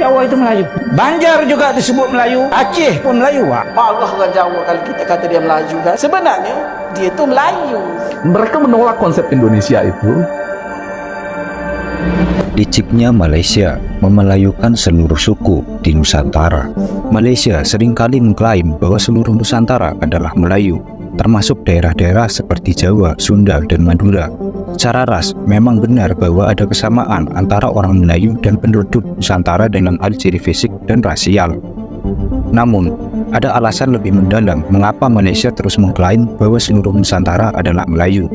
Jawa itu Melayu. Banjar juga disebut Melayu. Aceh pun Melayu, Pak. Allah orang Jawa kalau kita kata dia Melayu kan. Sebenarnya dia itu Melayu. Mereka menolak konsep Indonesia itu. Liciknya Malaysia memelayukan seluruh suku di Nusantara. Malaysia seringkali mengklaim bahwa seluruh Nusantara adalah Melayu, termasuk daerah-daerah seperti Jawa, Sunda, dan Madura. Secara ras, memang benar bahwa ada kesamaan antara orang Melayu dan penduduk Nusantara dengan hal ciri fisik dan rasial. Namun, ada alasan lebih mendalam mengapa Malaysia terus mengklaim bahwa seluruh Nusantara adalah Melayu.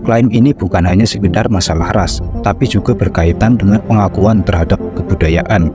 Klaim ini bukan hanya sekedar masalah ras, tapi juga berkaitan dengan pengakuan terhadap kebudayaan.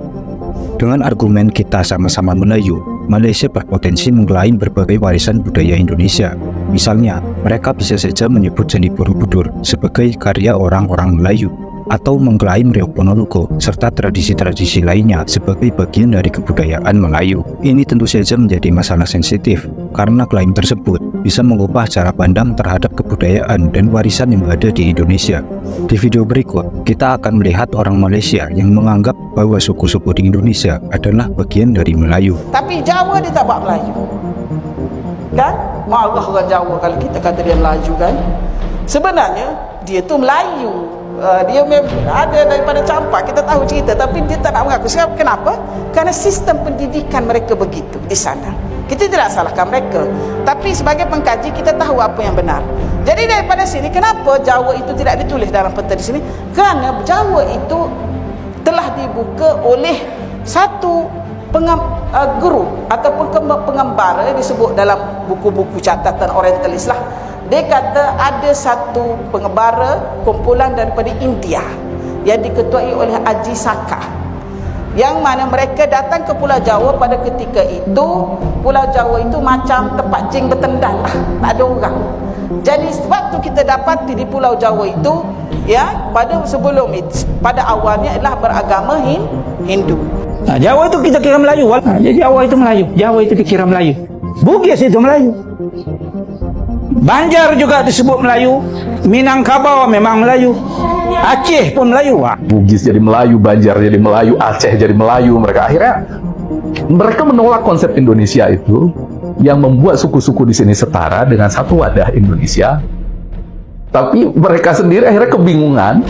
Dengan argumen kita sama-sama Melayu, Malaysia berpotensi mengklaim berbagai warisan budaya Indonesia. Misalnya, mereka bisa saja menyebut Candi Borobudur sebagai karya orang-orang Melayu, atau mengklaim Riok Ponorogo serta tradisi-tradisi lainnya sebagai bagian dari kebudayaan Melayu. Ini tentu saja menjadi masalah sensitif, karena klaim tersebut bisa mengubah cara pandang terhadap kebudayaan dan warisan yang ada di Indonesia. Di video berikut, kita akan melihat orang Malaysia yang menganggap bahwa suku-suku di Indonesia adalah bagian dari Melayu. Tapi Jawa dia tak buat Melayu. Kan? Allah orang Jawa kalau kita kata dia Melayu kan. Sebenarnya dia tu Melayu. Dia ada daripada campak, kita tahu cerita, tapi dia tak nak mengaku. Kenapa? Kerana sistem pendidikan mereka begitu di sana. Kita tidak salahkan mereka, tapi sebagai pengkaji kita tahu apa yang benar. Jadi daripada sini, kenapa Jawa itu tidak ditulis dalam peta di sini? Kerana Jawa itu telah dibuka oleh satu guru ataupun pengembara disebut dalam buku-buku catatan orientalis lah. Dia kata ada satu pengembara kumpulan daripada India yang diketuai oleh Haji Saka, yang mana mereka datang ke Pulau Jawa pada ketika itu. Pulau Jawa itu macam tempat jin bertendang lah, tak ada orang. Jadi waktu kita dapati di Pulau Jawa itu, ya, pada sebelum itu, pada awalnya adalah beragama Hindu. Nah, Jawa itu kita kira Melayu. Jawa itu Melayu. Jawa itu dikira Melayu. Bugis itu Melayu. Banjar juga disebut Melayu. Minangkabau memang Melayu. Aceh pun Melayu, Pak. Bugis jadi Melayu, Banjar jadi Melayu, Aceh jadi Melayu. Mereka menolak konsep Indonesia itu, yang membuat suku-suku di sini setara dengan satu wadah Indonesia. Tapi mereka sendiri akhirnya kebingungan.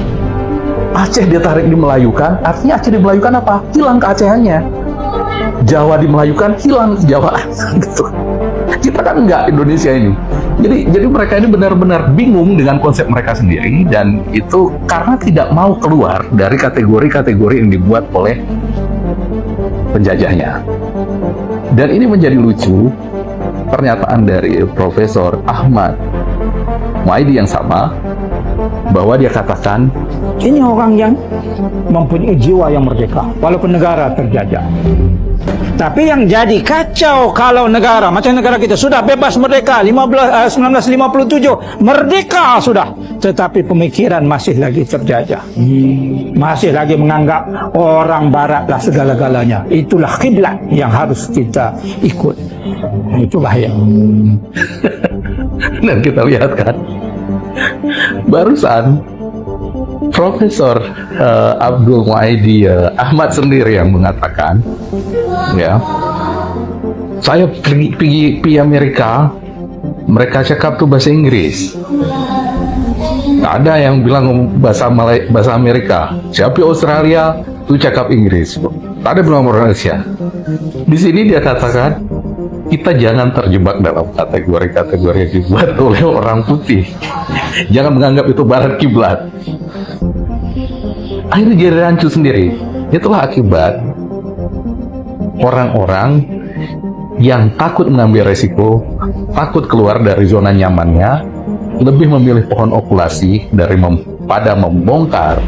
Aceh dia tarik dimelayukan, artinya Aceh dimelayukan apa? Hilang keacehannya. Jawa dimelayukan, hilang Jawaan. Gitu. Kita kan enggak Indonesia ini. Jadi mereka ini benar-benar bingung dengan konsep mereka sendiri, dan itu karena tidak mau keluar dari kategori-kategori yang dibuat oleh penjajahnya. Dan ini menjadi lucu, pernyataan dari Profesor Ahmad Muaidi yang sama, bahwa dia katakan Ini orang yang mempunyai jiwa yang merdeka walaupun negara terjajah. Tapi yang jadi kacau kalau negara macam negara kita sudah bebas merdeka 1957, merdeka sudah, tetapi pemikiran masih lagi terjajah. Masih lagi menganggap orang barat lah segala-galanya. Itulah kiblat yang harus kita ikut. Itu bahaya. dan kita lihat kan, barusan Profesor Abdul Muaidi Ahmad sendiri yang mengatakan, ya, saya pergi Amerika, mereka cakap tuh bahasa Inggris. Nggak ada yang bilang bahasa Amerika. Siapa Australia tuh cakap Inggris. Tak ada bilang Malaysia. Di sini dia katakan, kita jangan terjebak dalam kategori-kategori yang dibuat oleh orang putih. Jangan menganggap itu barat kiblat. Akhirnya jadi rancu sendiri. Itulah akibat orang-orang yang takut mengambil resiko, takut keluar dari zona nyamannya, lebih memilih pohon okulasi daripada membongkar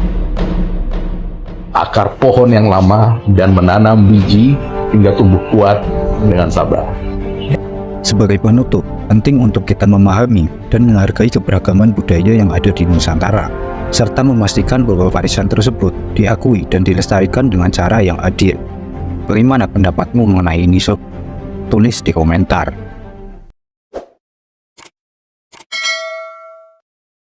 akar pohon yang lama dan menanam biji hingga tumbuh kuat dengan sabar. Sebagai penutup, penting untuk kita memahami dan menghargai keberagaman budaya yang ada di Nusantara, serta memastikan bahwa warisan tersebut diakui dan dilestarikan dengan cara yang adil. Bagaimana pendapatmu mengenai ini, Sob? Tulis di komentar.